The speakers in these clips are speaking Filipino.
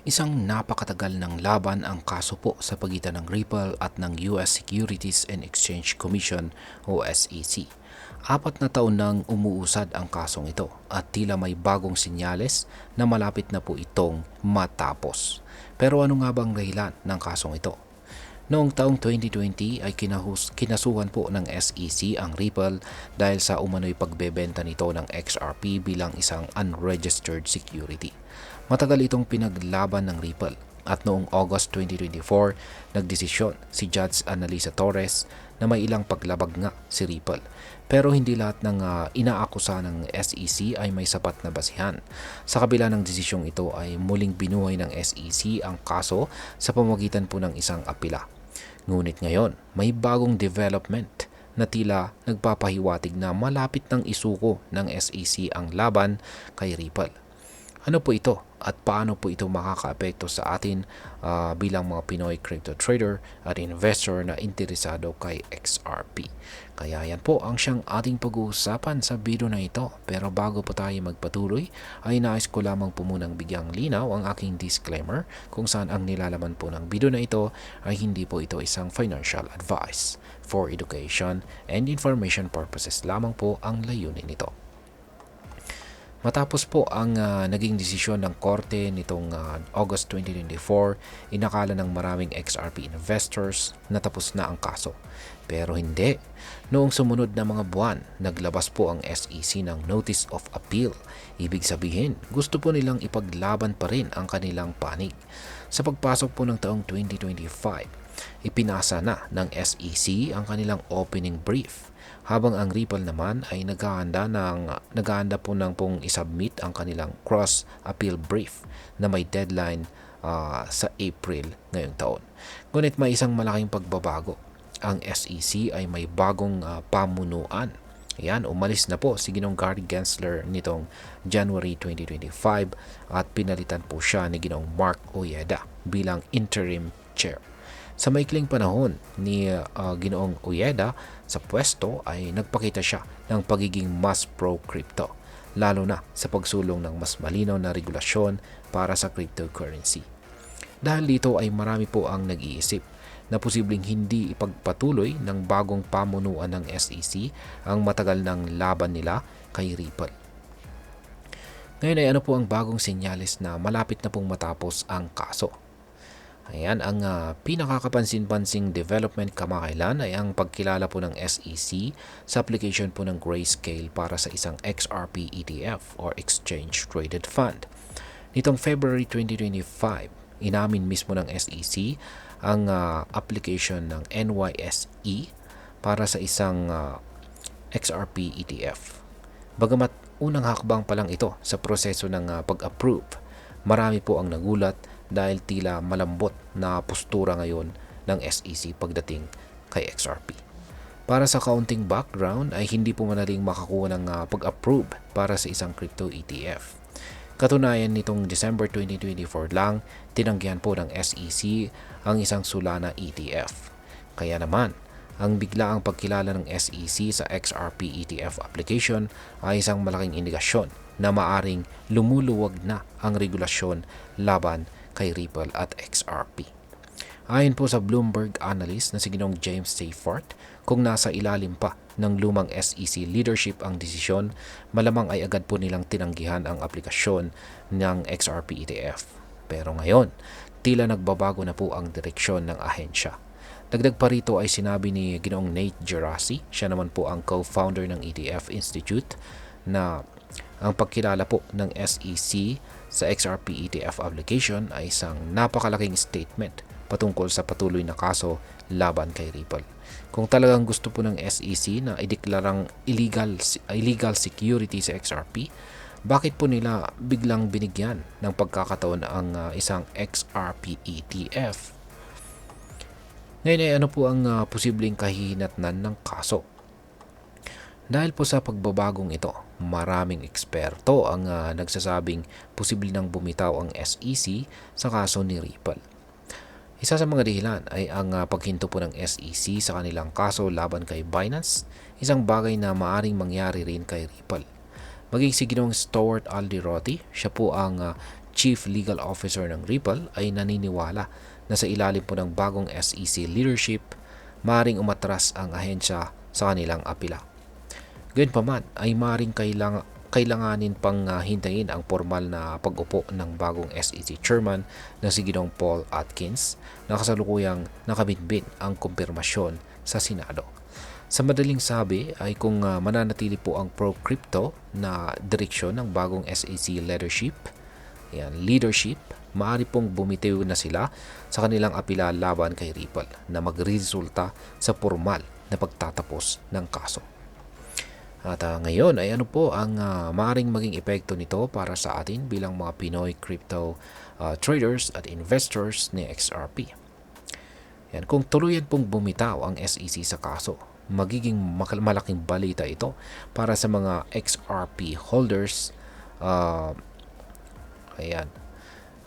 Isang napakatagal ng laban ang kaso po sa pagitan ng Ripple at ng US Securities and Exchange Commission o SEC. 4 na taon nang umuusad ang kasong ito at tila may bagong sinyales na malapit na po itong matapos. Pero ano nga bang dahilan ng kasong ito? Noong taong 2020 ay kinasuhan po ng SEC ang Ripple dahil sa umano'y pagbebenta nito ng XRP bilang isang unregistered security. Matagal itong pinaglaban ng Ripple at noong August 2024, nagdesisyon si Judge Annalisa Torres na may ilang paglabag nga si Ripple. Pero hindi lahat ng inaakusa ng SEC ay may sapat na basihan. Sa kabila ng desisyong ito ay muling binuhay ng SEC ang kaso sa pamamagitan po ng isang apela. Ngunit ngayon, may bagong development na tila nagpapahiwatig na malapit ng isuko ng SEC ang laban kay Ripple. Ano po ito at paano po ito makakaapekto sa atin bilang mga Pinoy crypto trader at investor na interesado kay XRP? Kaya yan po ang siyang ating pag-uusapan sa video na ito. Pero bago po tayo magpatuloy, ay nais ko lamang po munang bigyang linaw ang aking disclaimer kung saan ang nilalaman po ng video na ito ay hindi po ito isang financial advice. For education and information purposes lamang po ang layunin nito. Matapos po ang naging desisyon ng korte nitong August 2024, inakala ng maraming XRP investors na tapos na ang kaso. Pero hindi. Noong sumunod na mga buwan, naglabas po ang SEC ng Notice of Appeal. Ibig sabihin, gusto po nilang ipaglaban pa rin ang kanilang panig. Sa pagpasok po ng taong 2025, ipinasa na ng SEC ang kanilang opening brief. Habang ang Ripple naman ay naghahanda po ng pong isubmit ang kanilang cross-appeal brief na may deadline sa April ngayong taon. Ngunit may isang malaking pagbabago. Ang SEC ay may bagong pamunuan. Ayan, umalis na po si Ginong Gary Gensler nitong January 2025 at pinalitan po siya ni Ginong Mark Ojeda bilang interim chair. Sa maikling panahon ni Ginoong Ojeda sa pwesto ay nagpakita siya ng pagiging mas pro-crypto, lalo na sa pagsulong ng mas malinaw na regulasyon para sa cryptocurrency. Dahil dito ay marami po ang nag-iisip na posibleng hindi ipagpatuloy ng bagong pamunuan ng SEC ang matagal ng laban nila kay Ripple. Ngayon ay ano po ang bagong senyales na malapit na pong matapos ang kaso? Ayan, ang pinakakapansin-pansing development kamakailan ay ang pagkilala po ng SEC sa application po ng Grayscale para sa isang XRP ETF or Exchange Traded Fund. Nitong February 2025, inamin mismo ng SEC ang application ng NYSE para sa isang XRP ETF. Bagamat unang hakbang pa lang ito sa proseso ng pag-approve, marami po ang nagulat dahil tila malambot na postura ngayon ng SEC pagdating kay XRP. Para sa kaunting background ay hindi po madaling makakuha ng pag-approve para sa isang crypto ETF. Katunayan nitong December 2024 lang, tinanggihan po ng SEC ang isang Solana ETF. Kaya naman, ang biglaang pagkilala ng SEC sa XRP ETF application ay isang malaking indikasyon na maaring lumuluwag na ang regulasyon laban kay Ripple at XRP. Ayon po sa Bloomberg analyst na si Ginong James Seyfarth, kung nasa ilalim pa ng lumang SEC leadership ang desisyon, malamang ay agad po nilang tinanggihan ang aplikasyon ng XRP ETF. Pero ngayon, tila nagbabago na po ang direksyon ng ahensya. Dagdag pa rito ay sinabi ni Ginoong Nate Geraci, siya naman po ang co-founder ng ETF Institute, na ang pagkilala po ng SEC sa XRP ETF application ay isang napakalaking statement patungkol sa patuloy na kaso laban kay Ripple. Kung talagang gusto po ng SEC na ideklarang illegal security sa XRP, bakit po nila biglang binigyan ng pagkakataon ang isang XRP ETF? Ngayon ay ano po ang posibleng kahihinatnan ng kaso? Dahil po sa pagbabagong ito, maraming eksperto ang nagsasabing posible nang bumitaw ang SEC sa kaso ni Ripple. Isa sa mga dahilan ay ang paghinto po ng SEC sa kanilang kaso laban kay Binance, isang bagay na maaring mangyari rin kay Ripple. Maging si Ginoong Stuart Alderoty, siya po ang Chief Legal Officer ng Ripple, ay naniniwala na sa ilalim po ng bagong SEC leadership, maring umatras ang ahensya sa kanilang apila. Gayunpaman ay maring kailanganin pang hintayin ang formal na pag-upo ng bagong SEC Chairman na si Ginoong Paul Atkins na kasalukuyang nakabitbit ang kumpirmasyon sa Senado. Sa madaling sabi ay kung mananatili po ang pro-crypto na direksyon ng bagong SEC leadership, maaari pong bumitiw na sila sa kanilang apela laban kay Ripple na magresulta sa formal na pagtatapos ng kaso. At ngayon ay ano po ang maaaring maging epekto nito para sa atin bilang mga Pinoy crypto traders at investors ni XRP. Yan, kung tuluyan pong bumitaw ang SEC sa kaso, magiging malaking balita ito para sa mga XRP holders. Ayan.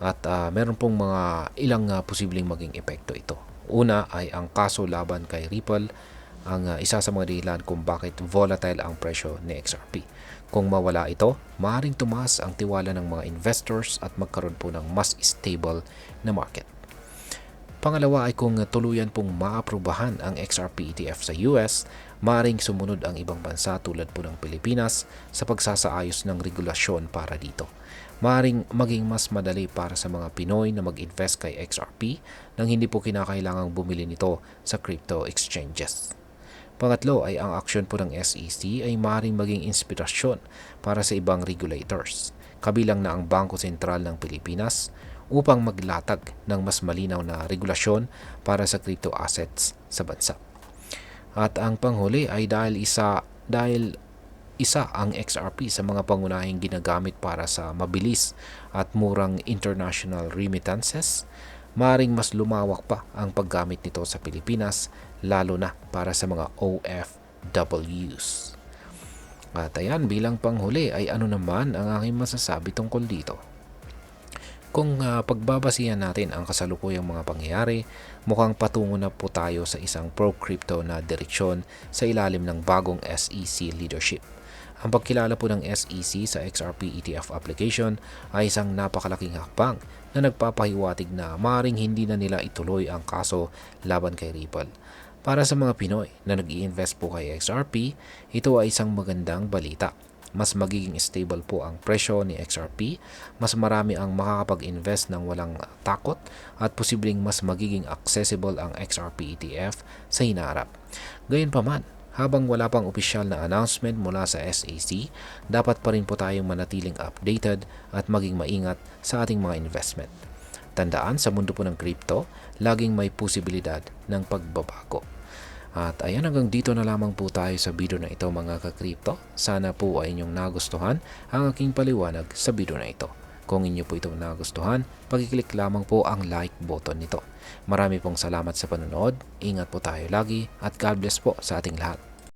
At meron pong mga ilang posibleng maging epekto ito. Una ay ang kaso laban kay Ripple, ang isa sa mga dahilan kung bakit volatile ang presyo ni XRP. Kung mawala ito, maaaring tumaas ang tiwala ng mga investors at magkaroon po ng mas stable na market. Pangalawa ay kung tuluyan pong maaprubahan ang XRP ETF sa US, maaaring sumunod ang ibang bansa tulad po ng Pilipinas sa pagsasaayos ng regulasyon para dito. Maaaring maging mas madali para sa mga Pinoy na mag-invest kay XRP nang hindi po kinakailangang bumili nito sa crypto exchanges. Pangatlo ay ang aksyon po ng SEC ay maaaring maging inspirasyon para sa ibang regulators, kabilang na ang Bangko Sentral ng Pilipinas, upang maglatag ng mas malinaw na regulasyon para sa crypto assets sa bansa. At ang panghuli ay dahil isa ang XRP sa mga pangunahing ginagamit para sa mabilis at murang international remittances, maaaring mas lumawak pa ang paggamit nito sa Pilipinas, lalo na para sa mga OFWs. At ayan, bilang panghuli ay ano naman ang aking masasabi tungkol dito. Kung pagbabasihan natin ang kasalukuyang mga pangyayari, mukhang patungo na po tayo sa isang pro-crypto na direksyon sa ilalim ng bagong SEC leadership. Ang pagkilala po ng SEC sa XRP ETF application ay isang napakalaking hakbang na nagpapahiwatig na maaaring hindi na nila ituloy ang kaso laban kay Ripple. Para sa mga Pinoy na nag-i-invest po kay XRP, ito ay isang magandang balita. Mas magiging stable po ang presyo ni XRP, mas marami ang makakapag-invest ng walang takot at posibleng mas magiging accessible ang XRP ETF sa hinaharap. Gayunpaman, habang wala pang opisyal na announcement mula sa SEC, dapat pa rin po tayong manatiling updated at maging maingat sa ating mga investment. Tandaan, sa mundo po ng crypto, laging may posibilidad ng pagbabago. At ayan, hanggang dito na lamang po tayo sa video na ito mga ka-crypto. Sana po ay inyong nagustuhan ang aking paliwanag sa video na ito. Kung inyo po ito nagustuhan, pag-click lamang po ang like button nito. Marami pong salamat sa panonood, ingat po tayo lagi at God bless po sa ating lahat.